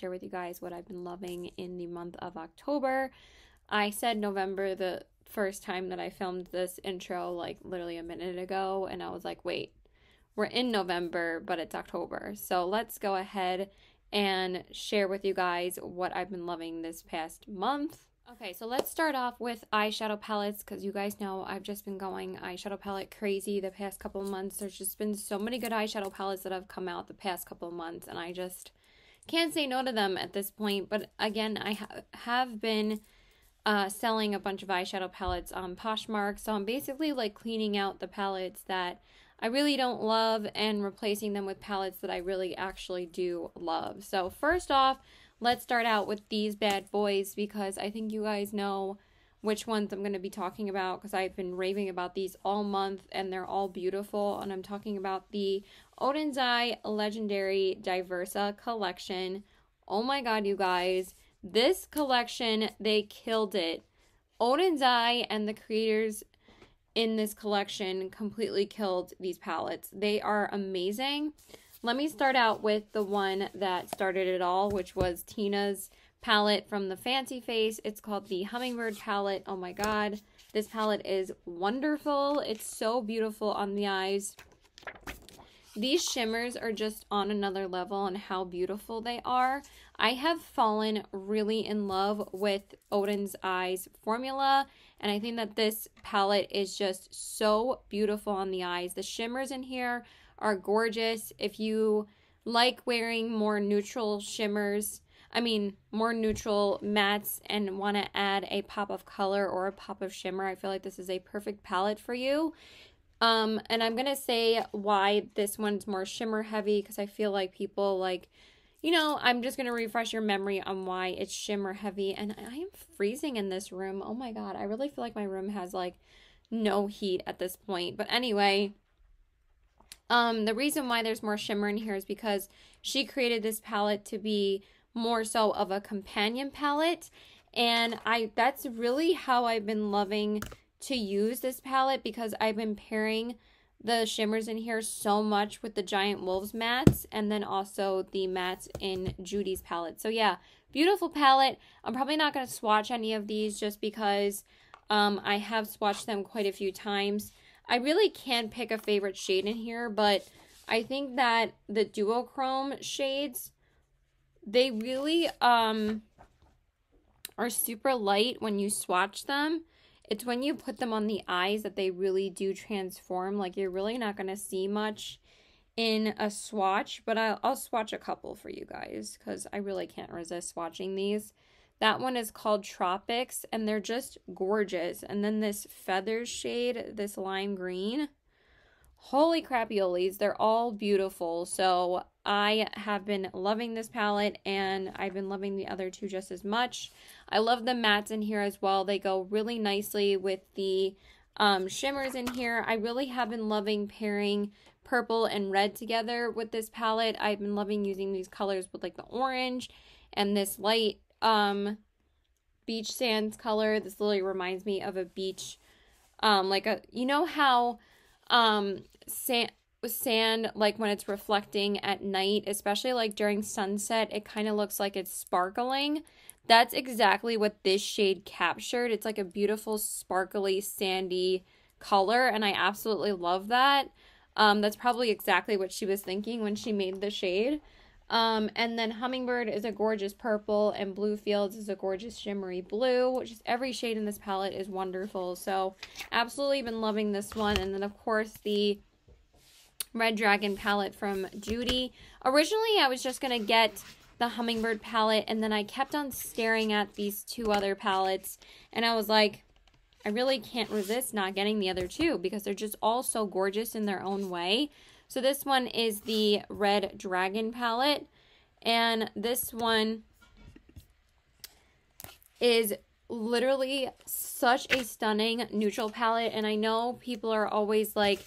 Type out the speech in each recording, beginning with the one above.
share with you guys what I've been loving in the month of October. I said November the first time that I filmed this intro, like literally a minute ago, and I was like, wait, we're in November, but it's October. So let's go ahead and share with you guys what I've been loving this past month. Okay, so let's start off with eyeshadow palettes, because you guys know I've just been going eyeshadow palette crazy the past couple of months. There's just been so many good eyeshadow palettes that have come out the past couple of months, and I just can't say no to them at this point. But again, I have been selling a bunch of eyeshadow palettes on Poshmark, so I'm basically like cleaning out the palettes that I really don't love and replacing them with palettes that I really actually do love. So first off, let's start out with these bad boys, because I think you guys know which ones I'm going to be talking about, because I've been raving about these all month and they're all beautiful. And I'm talking about the Oden's Eye Legendary Diversa collection. Oh my god, you guys, this collection, they killed it. Oden's Eye and the creators in this collection completely killed these palettes. They are amazing. Let me start out with the one that started it all, which was Tina's palette from the Fancy Face. It's called the Hummingbird palette. Oh my god, this palette is wonderful. It's so beautiful on the eyes. These shimmers are just on another level on how beautiful they are. I have fallen really in love with Oden's Eye's formula, and I think that this palette is just so beautiful on the eyes. The shimmers in here are gorgeous. If you like wearing more neutral shimmers, more neutral mattes, and want to add a pop of color or a pop of shimmer, I feel like this is a perfect palette for you. And I'm going to say why this one's more shimmer heavy, because I feel like people like, you know, I'm just going to refresh your memory on why it's shimmer heavy. And I am freezing in this room. Oh my god, I really feel like my room has like no heat at this point. But anyway, the reason why there's more shimmer in here is because she created this palette to be more so of a companion palette, and that's really how I've been loving to use this palette, because I've been pairing the shimmers in here so much with the Giant Wolves mattes, and then also the mattes in Judy's palette. So yeah, beautiful palette. I'm probably not going to swatch any of these just because I have swatched them quite a few times. I really can't pick a favorite shade in here, but I think that the duochrome shades, they really are super light when you swatch them. It's when you put them on the eyes that they really do transform. Like, you're really not going to see much in a swatch, but I'll swatch a couple for you guys because I really can't resist swatching these. That one is called Tropics, and they're just gorgeous. And then this Feathers shade, this lime green. Holy crapioles, they're all beautiful. So I have been loving this palette, and I've been loving the other two just as much. I love the mattes in here as well. They go really nicely with the shimmers in here. I really have been loving pairing purple and red together with this palette. I've been loving using these colors with like the orange and this light beach sands color. This literally reminds me of a beach, like a, you know how sand, like when it's reflecting at night, especially like during sunset, it kind of looks like it's sparkling. That's exactly what this shade captured. It's like a beautiful sparkly sandy color, and I absolutely love that. That's probably exactly what she was thinking when she made the shade. And then Hummingbird is a gorgeous purple, and Blue Fields is a gorgeous shimmery blue. Just every shade in this palette is wonderful. So absolutely been loving this one. And then of course the Red Dragon palette from Judy. Originally I was just going to get the Hummingbird palette, and then I kept on staring at these two other palettes, and I was like, I really can't resist not getting the other two because they're just all so gorgeous in their own way. So this one is the Red Dragon palette, and this one is literally such a stunning neutral palette. And I know people are always like,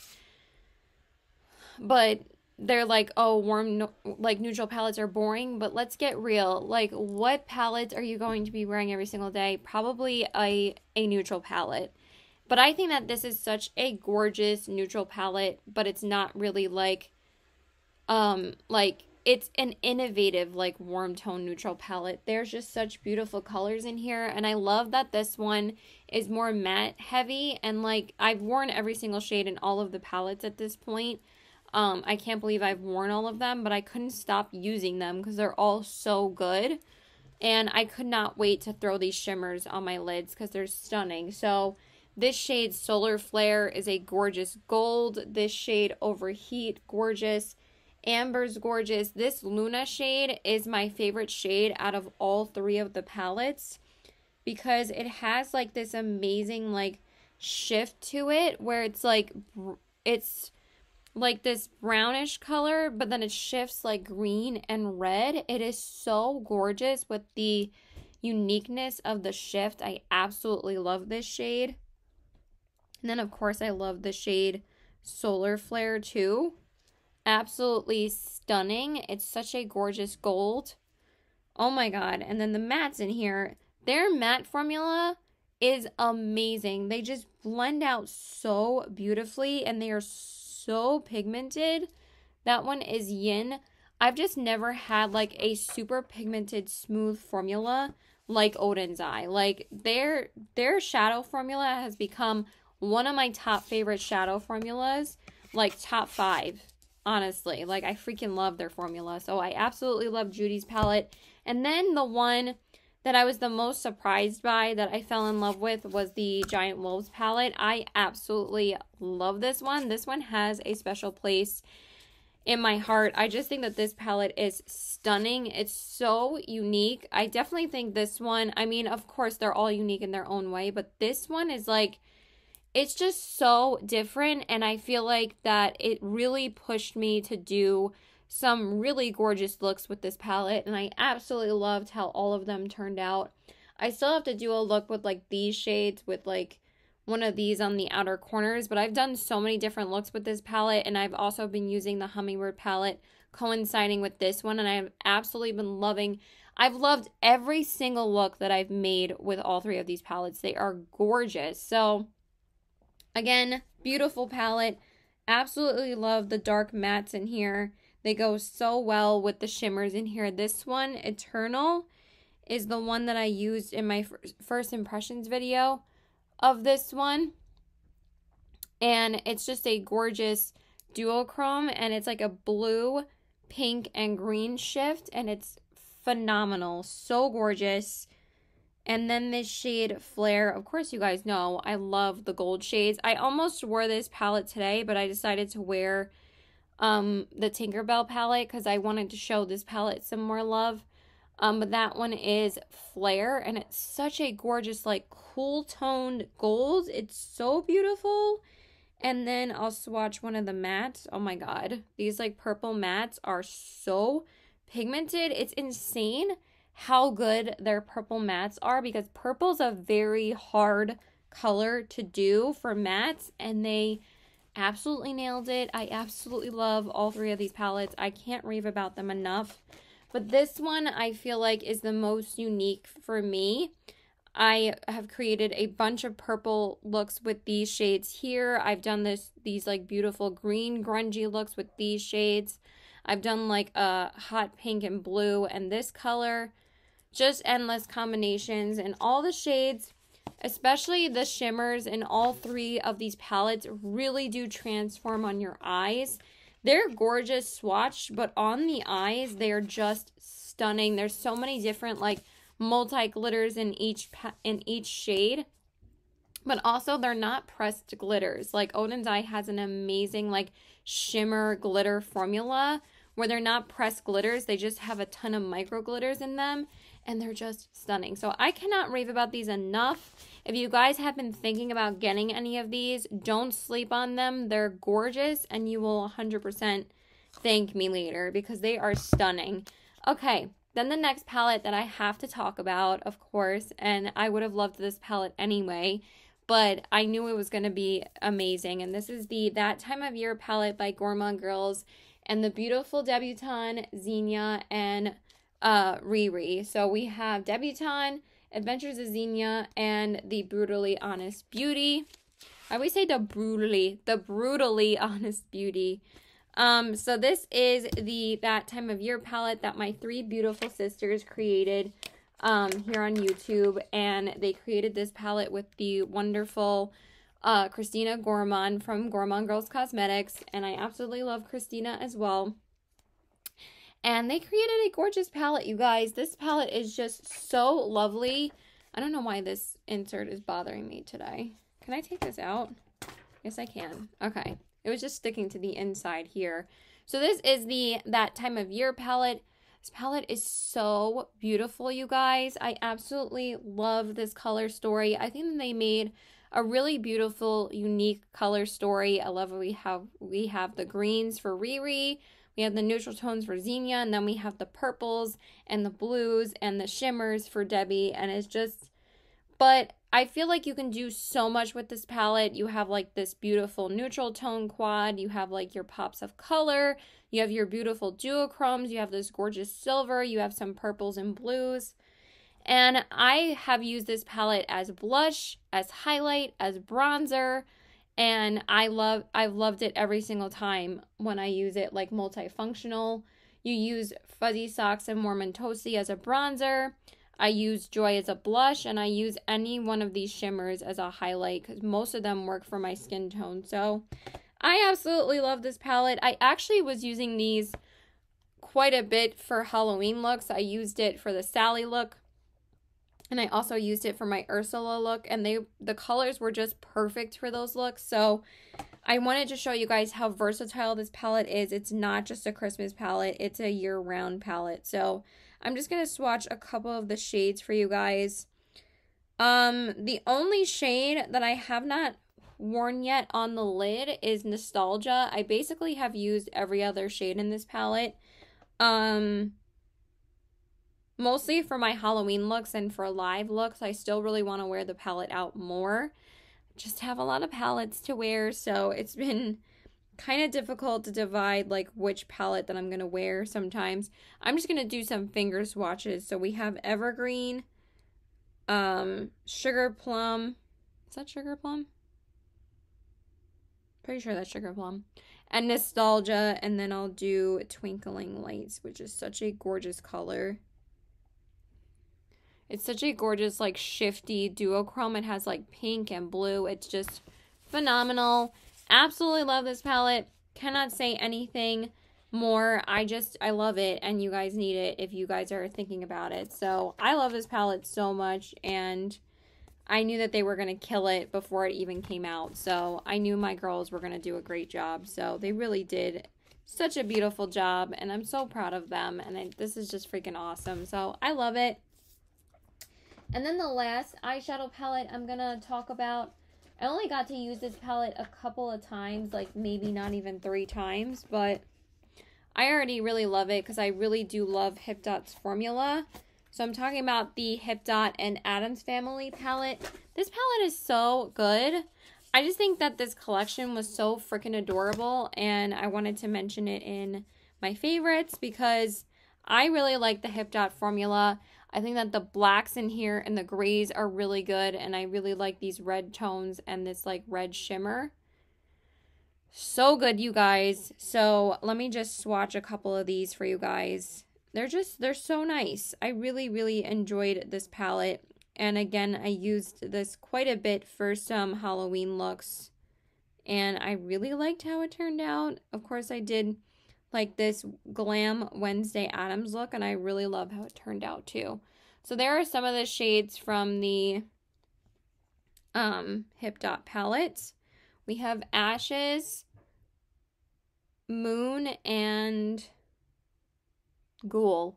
but they're like, oh, like neutral palettes are boring. But let's get real. Like, what palettes are you going to be wearing every single day? Probably a neutral palette. But I think that this is such a gorgeous neutral palette, but it's not really like it's an innovative, like, warm tone neutral palette. There's just such beautiful colors in here, and I love that this one is more matte heavy, and, like, I've worn every single shade in all of the palettes at this point. I can't believe I've worn all of them, but I couldn't stop using them because they're all so good, and I could not wait to throw these shimmers on my lids because they're stunning. So this shade Solar Flare is a gorgeous gold. This shade Overheat, gorgeous. Amber's gorgeous. This Luna shade is my favorite shade out of all three of the palettes because it has like this amazing like shift to it where it's like this brownish color, but then it shifts like green and red. It is so gorgeous with the uniqueness of the shift. I absolutely love this shade. And then of course I love the shade Solar Flare too. Absolutely stunning. It's such a gorgeous gold. Oh my god. And then the mattes in here, their matte formula is amazing. They just blend out so beautifully and they are so pigmented. That one is Yin. I've just never had like a super pigmented smooth formula like Odin's Eye. Like their shadow formula has become one of my top favorite shadow formulas, like top 5. Honestly, like I freaking love their formula. So I absolutely love Judy's palette. And then the one that I was the most surprised by that I fell in love with was the Giant Wolves palette. I absolutely love this one. This one has a special place in my heart. I just think that this palette is stunning. It's so unique. I definitely think this one, I mean, of course, they're all unique in their own way, but this one is like, it's just so different, and I feel like that it really pushed me to do some really gorgeous looks with this palette, and I absolutely loved how all of them turned out. I still have to do a look with like these shades with like one of these on the outer corners, but I've done so many different looks with this palette, and I've also been using the Hummingbird palette coinciding with this one, and I've absolutely been loving. I've loved every single look that I've made with all three of these palettes. They are gorgeous. So again, beautiful palette. Absolutely love the dark mattes in here. They go so well with the shimmers in here. This one, Eternal, is the one that I used in my first impressions video of this one. And it's just a gorgeous duochrome, and it's like a blue, pink, and green shift, and it's phenomenal. So gorgeous. And then this shade Flare, of course you guys know I love the gold shades. I almost wore this palette today, but I decided to wear the Tinkerbell palette because I wanted to show this palette some more love. But that one is Flare, and it's such a gorgeous like cool toned gold. It's so beautiful. And then I'll swatch one of the mattes. Oh my god, these like purple mattes are so pigmented. It's insane how good their purple mattes are, because purple's a very hard color to do for mattes, and they absolutely nailed it. I absolutely love all three of these palettes. I can't rave about them enough. But this one I feel like is the most unique for me. I have created a bunch of purple looks with these shades here. I've done these like beautiful green grungy looks with these shades. I've done like a hot pink and blue and this color. Just endless combinations, and all the shades, especially the shimmers in all three of these palettes, really do transform on your eyes. They're gorgeous swatched, but on the eyes, they're just stunning. There's so many different like multi-glitters in each shade, but also they're not pressed glitters. Like Odin's Eye has an amazing like shimmer glitter formula where they're not pressed glitters. They just have a ton of micro glitters in them, and they're just stunning. So I cannot rave about these enough. If you guys have been thinking about getting any of these, don't sleep on them. They're gorgeous, and you will 100% thank me later because they are stunning. Okay, then the next palette that I have to talk about, of course, and I would have loved this palette anyway, but I knew it was going to be amazing. And this is the That Time of Year palette by Gourmand Girls and the beautiful debutante Xenia and Riri. So we have Debutante, Adventures of Xenia, and the Brutally Honest Beauty. I always say the brutally honest beauty. So this is the That Time of Year palette that my three beautiful sisters created here on YouTube. And they created this palette with the wonderful Christina Gourmand from Gourmand Girls Cosmetics. And I absolutely love Christina as well. And they created a gorgeous palette, you guys. This palette is just so lovely. I don't know why this insert is bothering me today. Can I take this out? Yes, I can. Okay. It was just sticking to the inside here. So this is the That Time of Year palette. This palette is so beautiful, you guys. I absolutely love this color story. I think they made a really beautiful, unique color story. I love what we have the greens for Riri. We have the neutral tones for Xenia, and then we have the purples and the blues and the shimmers for Debbie, and it's just, but I feel like you can do so much with this palette. You have like this beautiful neutral tone quad, you have like your pops of color, you have your beautiful duochromes, you have this gorgeous silver, you have some purples and blues, and I have used this palette as blush, as highlight, as bronzer. And I've loved it every single time when I use it, like multifunctional. You use Fuzzy Socks and Mormon Toasty as a bronzer. I use Joy as a blush, and I use any one of these shimmers as a highlight because most of them work for my skin tone. So I absolutely love this palette. I actually was using these quite a bit for Halloween looks. I used it for the Sally look. And I also used it for my Ursula look, and the colors were just perfect for those looks. So I wanted to show you guys how versatile this palette is. It's not just a Christmas palette, it's a year-round palette. So I'm just going to swatch a couple of the shades for you guys. The only shade that I have not worn yet on the lid is Nostalgia. I basically have used every other shade in this palette. Mostly for my Halloween looks and for live looks. I still really want to wear the palette out more. Just have a lot of palettes to wear, so it's been kind of difficult to divide like which palette that I'm going to wear sometimes. I'm just going to do some finger swatches. So we have Evergreen, Sugar Plum. Is that Sugar Plum? Pretty sure that's Sugar Plum. And Nostalgia, and then I'll do Twinkling Lights, which is such a gorgeous color. It's such a gorgeous, like, shifty duochrome. It has, like, pink and blue. It's just phenomenal. Absolutely love this palette. Cannot say anything more. I love it, and you guys need it if you guys are thinking about it. So, I love this palette so much, and I knew that they were going to kill it before it even came out. So, I knew my girls were going to do a great job. So, they really did such a beautiful job, and I'm so proud of them. And this is just freaking awesome. So, I love it. And then the last eyeshadow palette I'm going to talk about, I only got to use this palette a couple of times, like maybe not even 3 times, but I already really love it because I really do love Hip Dot's formula. So I'm talking about the Hip Dot and Addams Family palette. This palette is so good. I just think that this collection was so freaking adorable, and I wanted to mention it in my favorites because I really like the Hip Dot formula. I think that the blacks in here and the grays are really good, and I really like these red tones and this like red shimmer. So good, you guys. So let me just swatch a couple of these for you guys. They're so nice. I really, really enjoyed this palette. And again, I used this quite a bit for some Halloween looks, and I really liked how it turned out. Of course, I did like this Glam Wednesday Addams look, and I really love how it turned out too. So there are some of the shades from the Hip Dot palette. We have Ashes, Moon, and Ghoul.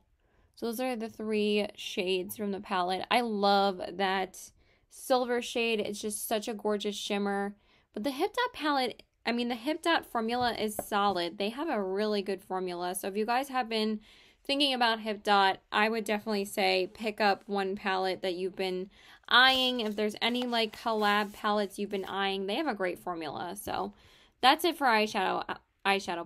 So those are the 3 shades from the palette. I love that silver shade. It's just such a gorgeous shimmer. But the Hip Dot palette, I mean, the Hip Dot formula is solid. They have a really good formula. So if you guys have been thinking about Hip Dot, I would definitely say pick up one palette that you've been eyeing. If there's any like collab palettes you've been eyeing, they have a great formula. So that's it for eyeshadow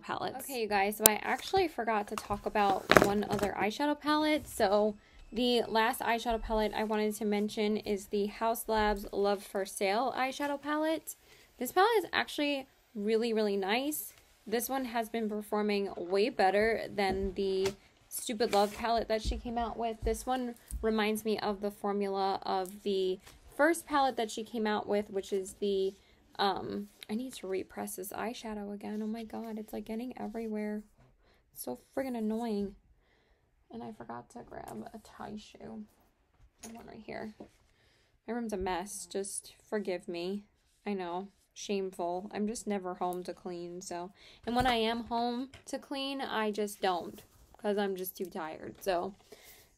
palettes. Okay, you guys, so I actually forgot to talk about one other eyeshadow palette. So the last eyeshadow palette I wanted to mention is the Haus Labs Love for Sale eyeshadow palette. This palette is actually really, really nice. This one has been performing way better than the Stupid Love palette that she came out with. This one reminds me of the formula of the first palette that she came out with, which is the, I need to repress this eyeshadow again. Oh my god, it's like getting everywhere. It's so friggin' annoying. And I forgot to grab a tie shoe. There's one right here. My room's a mess. Just forgive me. I know. Shameful. I'm just never home to clean, so. And when I am home to clean, I just don't. Because I'm just too tired. So,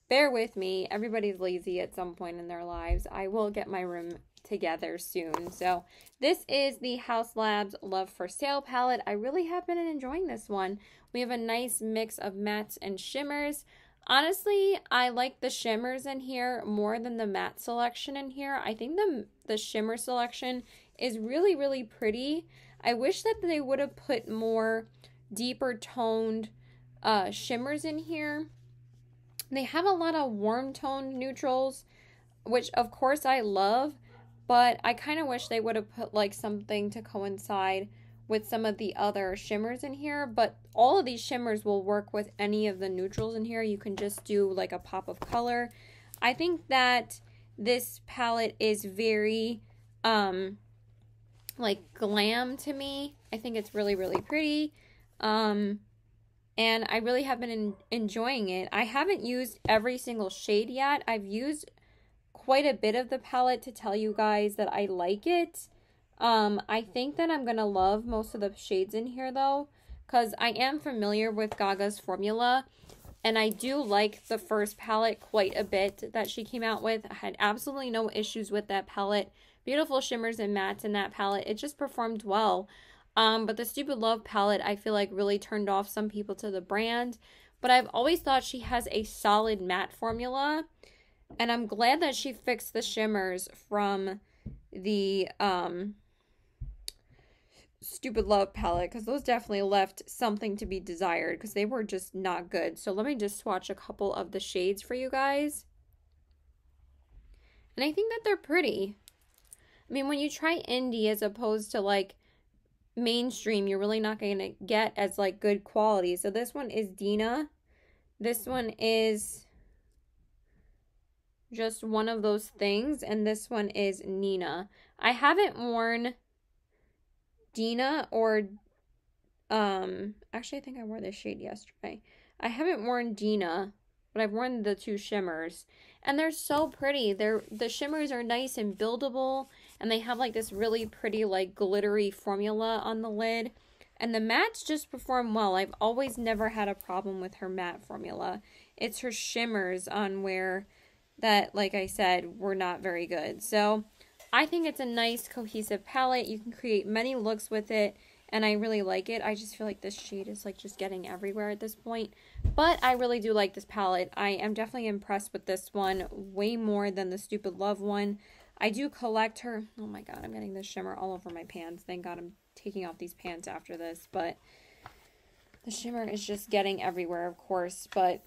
bear with me. Everybody's lazy at some point in their lives. I will get my room together soon. So, this is the Haus Labs Love for Sale palette. I really have been enjoying this one. We have a nice mix of mattes and shimmers. Honestly, I like the shimmers in here more than the matte selection in here. I think the shimmer selection is really, really pretty. I wish that they would have put more deeper toned shimmers in here. They have a lot of warm toned neutrals, which of course I love, but I kind of wish they would have put like something to coincide with some of the other shimmers in here. But all of these shimmers will work with any of the neutrals in here. You can just do like a pop of color. I think that this palette is very like glam to me. I think it's really, really pretty. And I really have been enjoying it. I haven't used every single shade yet. I've used quite a bit of the palette to tell you guys that I like it. I think that I'm going to love most of the shades in here though, because I am familiar with Gaga's formula. And I do like the first palette quite a bit that she came out with. I had absolutely no issues with that palette. Beautiful shimmers and mattes in that palette. It just performed well. But the Stupid Love palette, I feel like really turned off some people to the brand. But I've always thought she has a solid matte formula. And I'm glad that she fixed the shimmers from the Stupid Love palette. Because those definitely left something to be desired. Because they were just not good. So let me just swatch a couple of the shades for you guys. And I think that they're pretty. I mean, when you try indie as opposed to like mainstream, you're really not going to get as like good quality. So this one is Dina. This one is just one of those things, and this one is Nina. I haven't worn Dina or actually I think I wore this shade yesterday. I haven't worn Dina, but I've worn the two shimmers, and they're so pretty. The shimmers are nice and buildable, and they have like this really pretty like glittery formula on the lid. And the mattes just perform well. I've always never had a problem with her matte formula. It's her shimmers on where that, like I said, were not very good. So I think it's a nice cohesive palette. You can create many looks with it, and I really like it. I just feel like this shade is like just getting everywhere at this point. But I really do like this palette. I am definitely impressed with this one way more than the Stupid Love one. I do collect her. Oh my god, I'm getting this shimmer all over my pants. Thank god I'm taking off these pants after this. But the shimmer is just getting everywhere, of course. But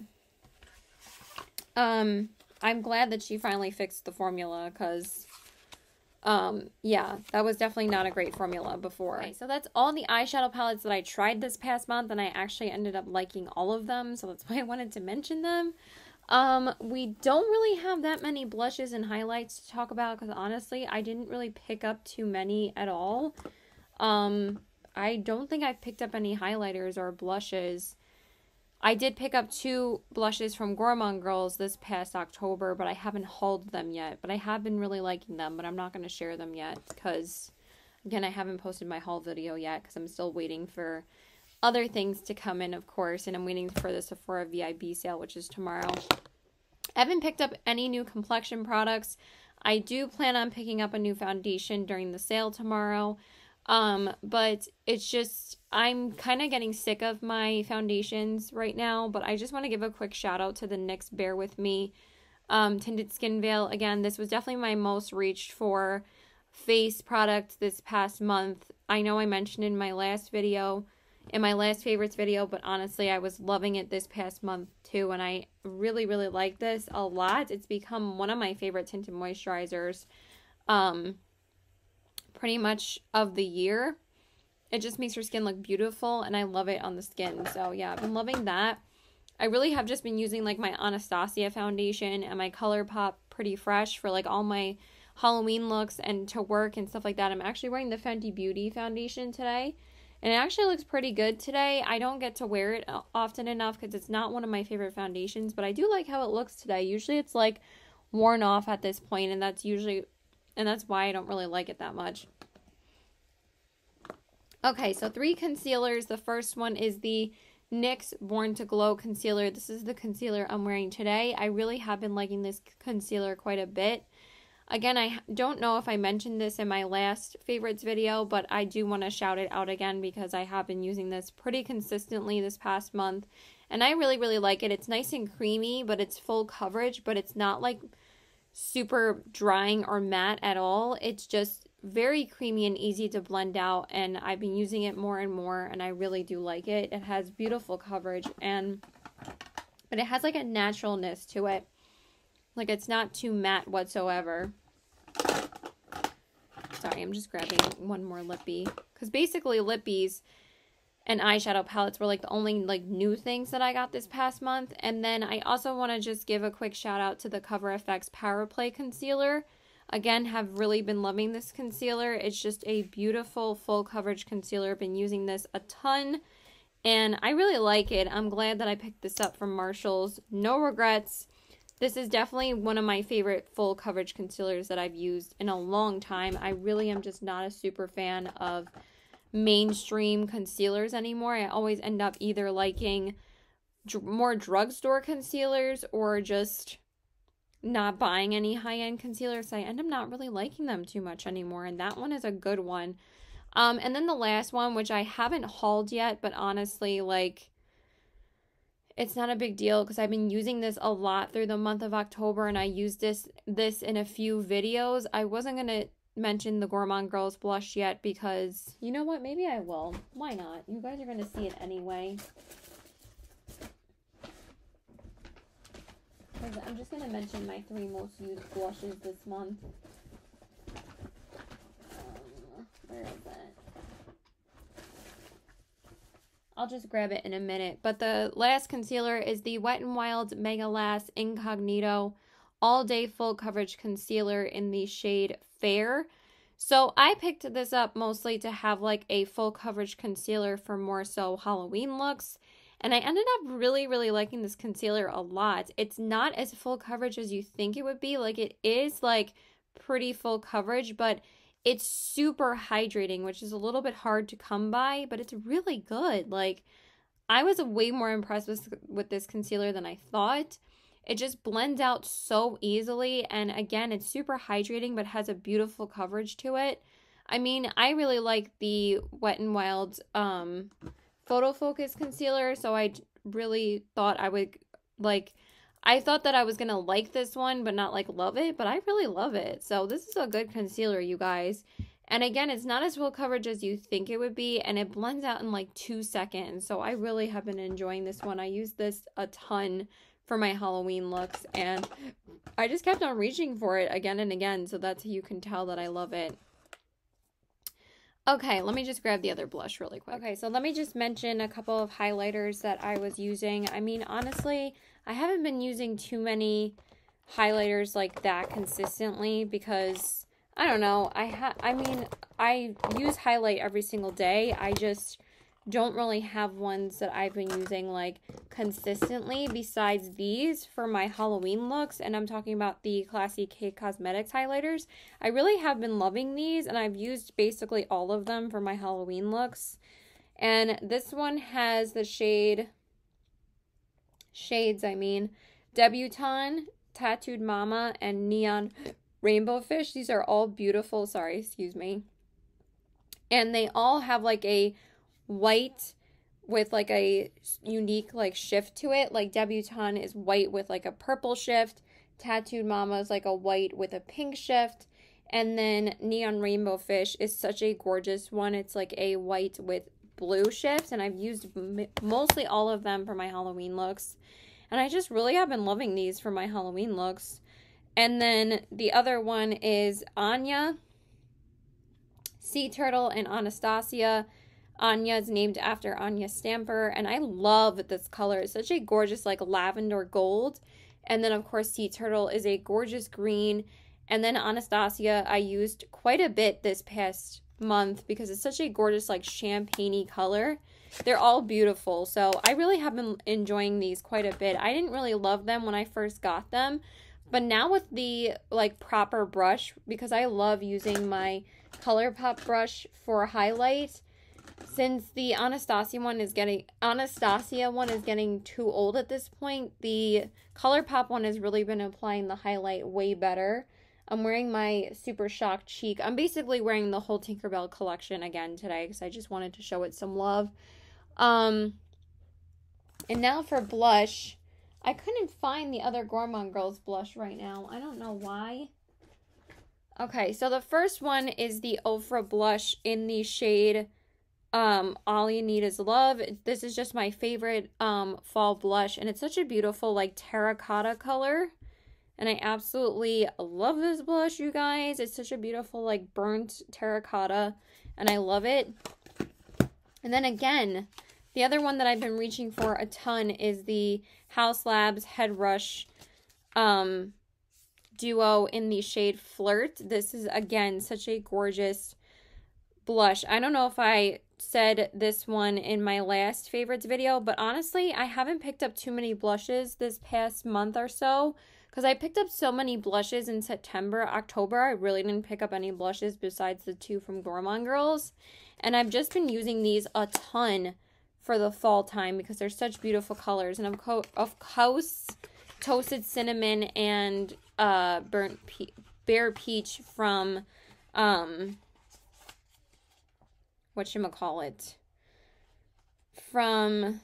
I'm glad that she finally fixed the formula, because yeah, that was definitely not a great formula before. Okay, so that's all the eyeshadow palettes that I tried this past month, and I actually ended up liking all of them, so that's why I wanted to mention them. We don't really have that many blushes and highlights to talk about, because honestly, I didn't really pick up too many at all. I don't think I've picked up any highlighters or blushes. I did pick up 2 blushes from Gourmand Girls this past October, but I haven't hauled them yet. But I have been really liking them, but I'm not going to share them yet because, again, I haven't posted my haul video yet because I'm still waiting for other things to come in, of course, and I'm waiting for the Sephora VIB sale, which is tomorrow. I haven't picked up any new complexion products. I do plan on picking up a new foundation during the sale tomorrow. But it's just, I'm kind of getting sick of my foundations right now, but I just want to give a quick shout out to the NYX Bear With Me, Tinted Skin Veil. Again, this was definitely my most reached for face product this past month. I know I mentioned in my last video, in my last favorites video, but honestly, I was loving it this past month too, and I really, really like this a lot. It's become one of my favorite tinted moisturizers, pretty much of the year. it just makes your skin look beautiful, and I love it on the skin. So yeah, I've been loving that. I really have just been using like my Anastasia foundation and my Colourpop Pretty Fresh for like all my Halloween looks and to work and stuff like that. I'm actually wearing the Fenty Beauty foundation today, and it actually looks pretty good today. I don't get to wear it often enough because it's not one of my favorite foundations, but I do like how it looks today. Usually it's like worn off at this point, and that's why I don't really like it that much. Okay, so 3 concealers. The first one is the NYX Born to Glow concealer. This is the concealer I'm wearing today. I really have been liking this concealer quite a bit. Again, I don't know if I mentioned this in my last favorites video, but I do want to shout it out again because I have been using this pretty consistently this past month, and I really, really like it. It's nice and creamy, but it's full coverage, but it's not like super drying or matte at all. It's just very creamy and easy to blend out, and I've been using it more and more, and I really do like it. It has beautiful coverage, but it has like a naturalness to it. Like, it's not too matte whatsoever. Sorry, I'm just grabbing one more lippy, because basically lippies and eyeshadow palettes were like the only like new things that I got this past month. And then I also want to just give a quick shout out to the Cover FX Power Play concealer. Again, have really been loving this concealer. It's just a beautiful full coverage concealer. I've been using this a ton, and I really like it. I'm glad that I picked this up from Marshall's. No regrets. This is definitely one of my favorite full coverage concealers that I've used in a long time. I really am just not a super fan of mainstream concealers anymore. I always end up either liking more drugstore concealers or just not buying any high-end concealers. So I end up not really liking them too much anymore, and that one is a good one. And then the last one, which I haven't hauled yet, but honestly, like, it's not a big deal because I've been using this a lot through the month of October, and I used this in a few videos. I wasn't going to mention the Gourmand Girls blush yet because, you know what, maybe I will. Why not? You guys are going to see it anyway. I'm just going to mention my 3 most used blushes this month. Where is it? I'll just grab it in a minute. But the last concealer is the Wet n Wild Mega Lash Incognito All Day Full Coverage Concealer in the shade Fair. So I picked this up mostly to have like a full coverage concealer for more so Halloween looks. And I ended up really, really liking this concealer a lot. It's not as full coverage as you think it would be. Like, it is like pretty full coverage, but it's super hydrating, which is a little bit hard to come by, but it's really good. Like, I was way more impressed with this concealer than I thought. It just blends out so easily, and again, it's super hydrating, but has a beautiful coverage to it. I mean, I really like the Wet n Wild Photo Focus concealer, so I really thought I would, like, I thought that I was going to like this one, but not, like, love it, but I really love it. So this is a good concealer, you guys. And again, it's not as full coverage as you think it would be, and it blends out in, like, 2 seconds. So I really have been enjoying this one. I use this a ton for my Halloween looks, and I just kept on reaching for it again and again, so that's how you can tell that I love it. Okay, let me just grab the other blush really quick. Okay, so let me just mention a couple of highlighters that I was using. I mean, honestly, I haven't been using too many highlighters like that consistently because, I don't know, I mean, I use highlight every single day. I just don't really have ones that I've been using like consistently besides these for my Halloween looks, and I'm talking about the Classy K Cosmetics highlighters. I really have been loving these, and I've used basically all of them for my Halloween looks. And this one has the shades, Debutante, Tattooed Mama, and Neon Rainbow Fish. These are all beautiful, excuse me. And they all have like a white with like a unique like shift to it. Like Debutante is white with like a purple shift. Tattooed Mama is like a white with a pink shift. And then Neon Rainbow Fish is such a gorgeous one. It's like a white with blue shift. And I've used mostly all of them for my Halloween looks. And I just really have been loving these for my Halloween looks. And then the other one is Anya, Sea Turtle, and Anastasia. Anya is named after Anya Stamper, and I love this color. It's such a gorgeous like lavender gold. And then of course Sea Turtle is a gorgeous green. And then Anastasia I used quite a bit this past month because it's such a gorgeous like champagne-y color. They're all beautiful, so I really have been enjoying these quite a bit. I didn't really love them when I first got them, but now with the like proper brush, because I love using my Colourpop brush for highlight, since the Anastasia one is getting too old at this point, the Colourpop one has really been applying the highlight way better. I'm wearing my Super Shock Cheek. I'm basically wearing the whole Tinkerbell collection again today because I just wanted to show it some love. And now for blush. I couldn't find the other Gourmand Girls blush right now. I don't know why. Okay, so the first one is the Ofra blush in the shade All You Need Is Love. This is just my favorite fall blush, and it's such a beautiful like terracotta color. And I absolutely love this blush, you guys. It's such a beautiful, like, burnt terracotta. And I love it. And then again, the other one that I've been reaching for a ton is the Haus Labs Head Rush Duo in the shade Flirt. This is, again, such a gorgeous blush. I don't know if I said this one in my last favorites video, but honestly, I haven't picked up too many blushes this past month or so. Because I picked up so many blushes in September, October, I really didn't pick up any blushes besides the two from Gourmand Girls. And I've just been using these a ton for the fall time because they're such beautiful colors. And of course, Toasted Cinnamon and Bare Peach from, whatchamacallit, from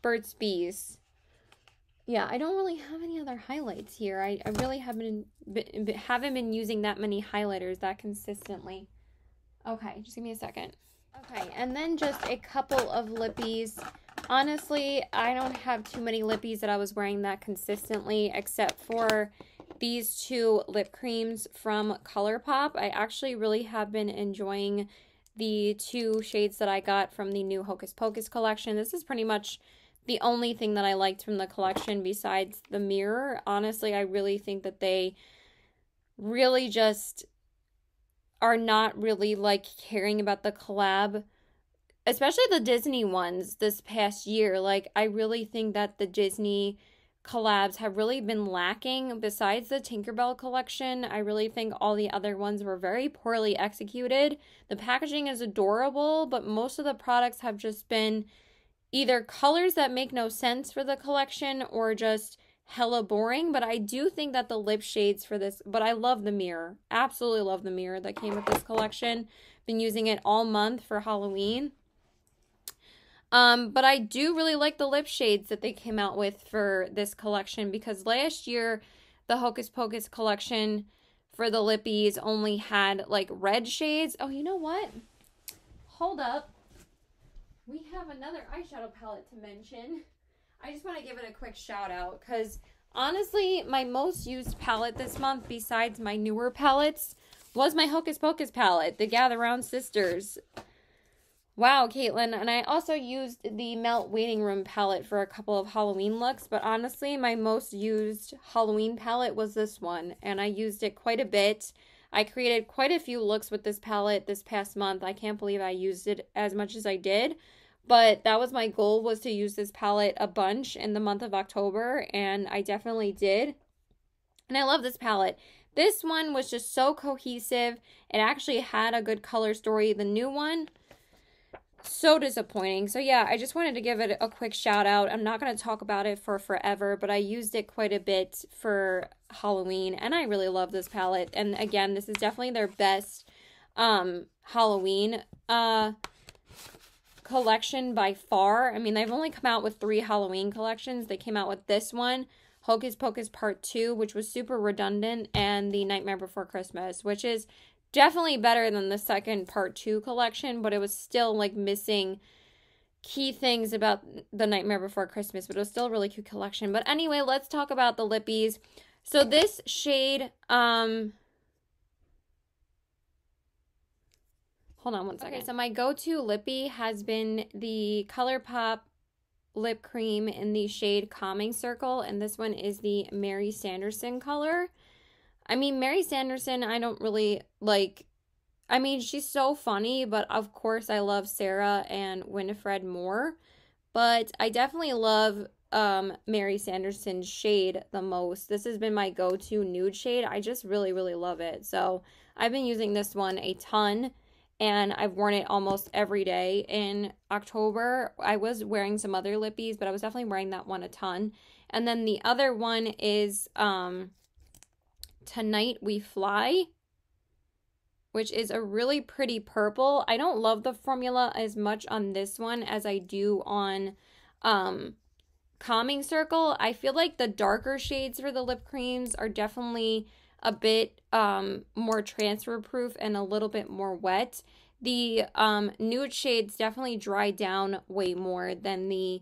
Burt's Bees. Yeah, I don't really have any other highlights here. I really haven't been using that many highlighters that consistently. Okay, just give me a second. Okay, and then just a couple of lippies. Honestly, I don't have too many lippies that I was wearing that consistently, except for these two lip creams from Colourpop. I actually really have been enjoying the two shades that I got from the new Hocus Pocus collection. This is pretty much the only thing that I liked from the collection besides the mirror. Honestly, I really think that they really just are not really like caring about the collab, especially the Disney ones this past year. Like, I really think that the Disney collabs have really been lacking. Besides the Tinkerbell collection, I really think all the other ones were very poorly executed. The packaging is adorable, but most of the products have just been either colors that make no sense for the collection or just hella boring. But I do think that the lip shades for this, but I love the mirror. Absolutely love the mirror that came with this collection. Been using it all month for Halloween. But I do really like the lip shades that they came out with for this collection because last year the Hocus Pocus collection for the lippies only had like red shades. Oh, you know what? Hold up. We have another eyeshadow palette to mention. I just want to give it a quick shout out because honestly, my most used palette this month besides my newer palettes was my Hocus Pocus palette, the Gather Round Sisters. Wow, Caitlin. And I also used the Melt Waiting Room palette for a couple of Halloween looks, but honestly, my most used Halloween palette was this one, and I used it quite a bit. I created quite a few looks with this palette this past month. I can't believe I used it as much as I did. But that was my goal, was to use this palette a bunch in the month of October, and I definitely did. And I love this palette. This one was just so cohesive. It actually had a good color story. The new one, so disappointing. So yeah, I just wanted to give it a quick shout out. I'm not going to talk about it for forever, but I used it quite a bit for Halloween, and I really love this palette. And again, this is definitely their best Halloween collection by far. I mean, they've only come out with 3 Halloween collections. They came out with this one, Hocus Pocus Part 2, which was super redundant, and the Nightmare Before Christmas, which is definitely better than the second Part 2 collection, but it was still like missing key things about the Nightmare Before Christmas, but it was still a really cute collection. But anyway, let's talk about the lippies. So this shade, Hold on one second. Okay, so my go-to lippy has been the Colourpop lip cream in the shade Calming Circle, and this one is the Mary Sanderson color. I mean, Mary Sanderson, I don't really like. I mean, she's so funny, but of course I love Sarah and Winifred more. But I definitely love Mary Sanderson's shade the most. This has been my go-to nude shade. I just really, really love it. So I've been using this one a ton, and I've worn it almost every day in October. I was wearing some other lippies, but I was definitely wearing that one a ton. And then the other one is Tonight We Fly, which is a really pretty purple. I don't love the formula as much on this one as I do on Calming Circle. I feel like the darker shades for the lip creams are definitely a bit more transfer proof and a little bit more wet. The nude shades definitely dry down way more than the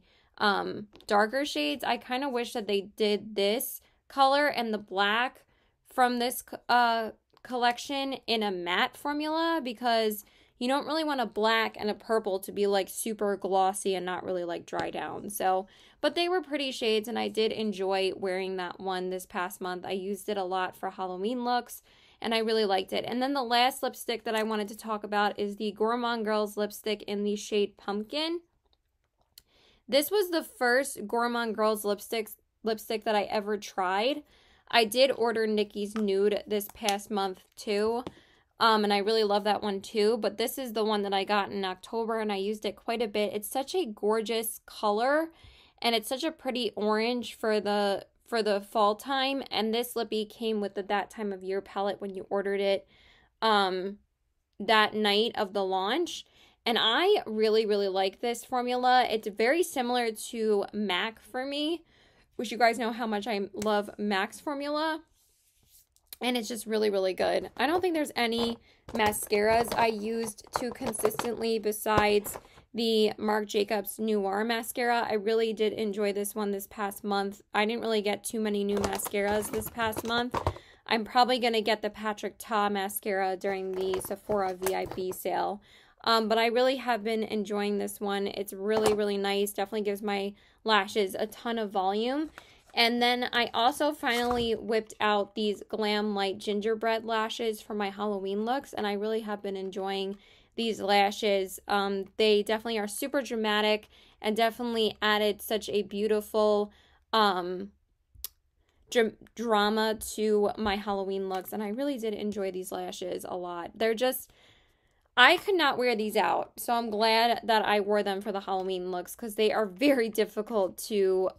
darker shades. I kind of wish that they did this color and the black from this collection in a matte formula, because you don't really want a black and a purple to be like super glossy and not really like dry down. So, but they were pretty shades, and I did enjoy wearing that one this past month. I used it a lot for Halloween looks, and I really liked it. And then the last lipstick that I wanted to talk about is the Gourmand Girls lipstick in the shade Pumpkin. This was the first Gourmand Girls lipstick that I ever tried. I did order Nikki's Nude this past month too, and I really love that one too, but this is the one that I got in October, and I used it quite a bit. It's such a gorgeous color, and it's such a pretty orange for the fall time, and this lippy came with the That Time of Year palette when you ordered it that night of the launch, and I really, really like this formula. It's very similar to MAC for me, which you guys know how much I love MAC's formula. And it's just really, really good. I don't think there's any mascaras I used too consistently besides the Marc Jacobs Noir mascara. I really did enjoy this one this past month. I didn't really get too many new mascaras this past month. I'm probably going to get the Patrick Ta mascara during the Sephora VIP sale. But I really have been enjoying this one. It's really, really nice. Definitely gives my lashes a ton of volume. And then I also finally whipped out these Glam Light Gingerbread Lashes for my Halloween looks, and I really have been enjoying these lashes. They definitely are super dramatic and definitely added such a beautiful drama to my Halloween looks, and I really did enjoy these lashes a lot. They're just... I could not wear these out, so I'm glad that I wore them for the Halloween looks, because they are very difficult to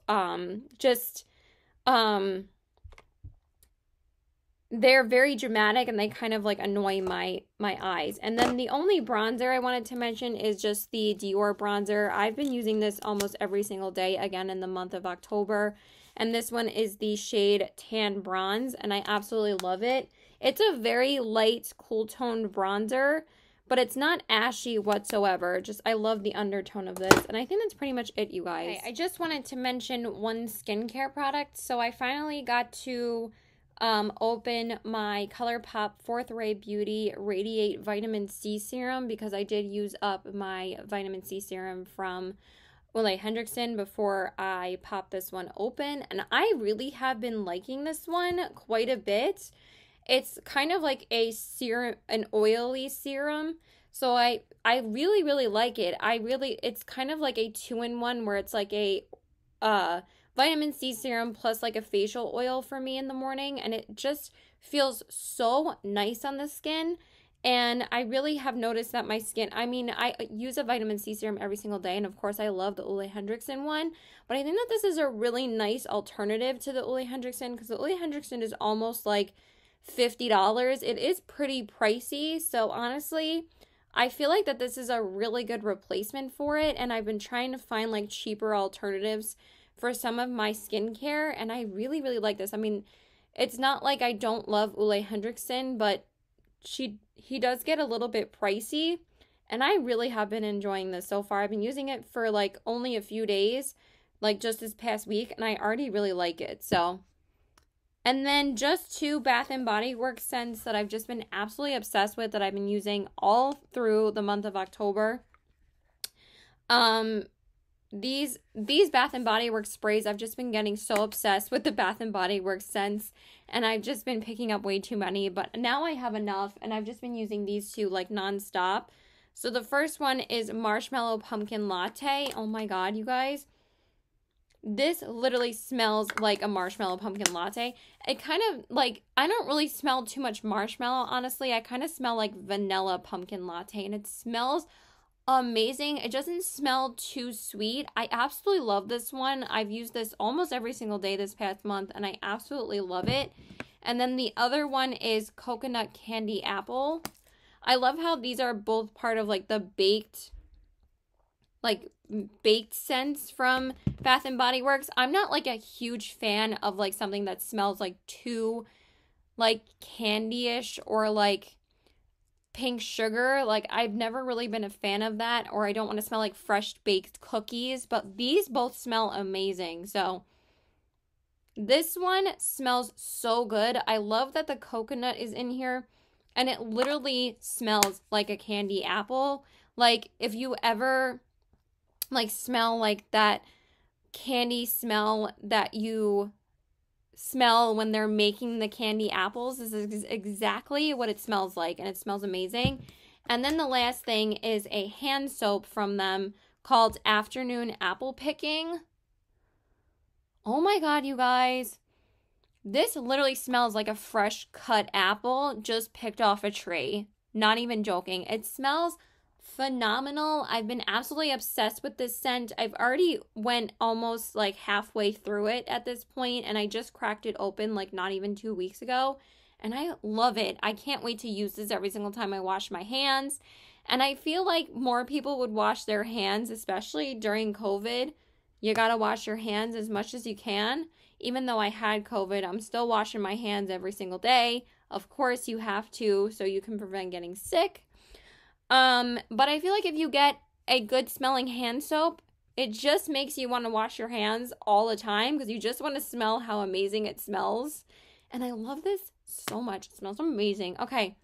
they're very dramatic, and they kind of like annoy my eyes. And then the only bronzer I wanted to mention is just the Dior bronzer. I've been using this almost every single day, again in the month of October, and this one is the shade Tan Bronze, and I absolutely love it. It's a very light, cool-toned bronzer, but it's not ashy whatsoever. Just, I love the undertone of this. And I think that's pretty much it, you guys. Okay, I just wanted to mention one skincare product. So I finally got to open my Colourpop 4th Ray Beauty Radiate Vitamin C Serum, because I did use up my vitamin C serum from Ole Hendrickson before I popped this one open. And I really have been liking this one quite a bit. It's kind of like a serum, an oily serum. So I really, really like it. It's kind of like a 2-in-1 where it's like a vitamin C serum plus like a facial oil for me in the morning. And it just feels so nice on the skin. And I really have noticed that my skin, I mean, I use a vitamin C serum every single day. And of course, I love the Ole Hendrickson one. But I think that this is a really nice alternative to the Ole Hendrickson, because the Ole Hendrickson is almost like $50. It is pretty pricey, so honestly I feel like that this is a really good replacement for it, and I've been trying to find like cheaper alternatives for some of my skincare, and I really, really like this. I mean, it's not like I don't love Ole Hendrickson, but he does get a little bit pricey, and I really have been enjoying this so far. I've been using it for like only a few days, like just this past week, and I already really like it. So And then just 2 Bath & Body Works scents that I've just been absolutely obsessed with, that I've been using all through the month of October. These Bath & Body Works sprays, I've just been getting so obsessed with the Bath & Body Works scents, and I've just been picking up way too many, but now I have enough, and I've just been using these 2 like nonstop. So the first one is Marshmallow Pumpkin Latte. Oh my god, you guys. This literally smells like a marshmallow pumpkin latte. It kind of, like, I don't really smell too much marshmallow, honestly. I kind of smell like vanilla pumpkin latte, and it smells amazing. It doesn't smell too sweet. I absolutely love this one. I've used this almost every single day this past month, and I absolutely love it. And then the other one is Coconut Candy Apple. I love how these are both part of, like, the baked scents from Bath & Body Works. I'm not, like, a huge fan of, like, something that smells, like, too, like, candy-ish or, like, pink sugar. Like, I've never really been a fan of that, or I don't want to smell like fresh baked cookies, but these both smell amazing. So this one smells so good. I love that the coconut is in here, and it literally smells like a candy apple. Like, if you ever, like, smell like that candy smell that you smell when they're making the candy apples, this is exactly what it smells like, and it smells amazing. And then the last thing is a hand soap from them called Afternoon Apple Picking. Oh my god, you guys. This literally smells like a fresh cut apple just picked off a tree. Not even joking. It smells phenomenal. I've been absolutely obsessed with this scent. I've already went almost like halfway through it at this point, and I just cracked it open like not even 2 weeks ago, and I love it. I can't wait to use this every single time I wash my hands, and I feel like more people would wash their hands, especially during COVID. You gotta wash your hands as much as you can. Even though I had COVID, I'm still washing my hands every single day. Of course you have to, so you can prevent getting sick. But I feel like if you get a good smelling hand soap, it just makes you want to wash your hands all the time, because you just want to smell how amazing it smells. And I love this so much. It smells amazing. Okay,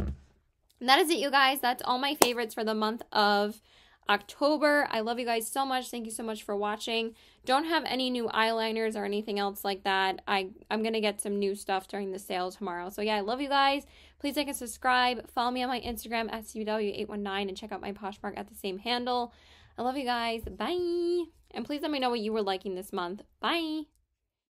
that is it, you guys. That's all my favorites for the month of October. I love you guys so much. Thank you so much for watching. Don't have any new eyeliners or anything else like that. I'm gonna get some new stuff during the sale tomorrow. So yeah, I love you guys. Please like and subscribe. Follow me on my Instagram at CW819 and check out my Poshmark at the same handle. I love you guys. Bye. And please let me know what you were liking this month. Bye.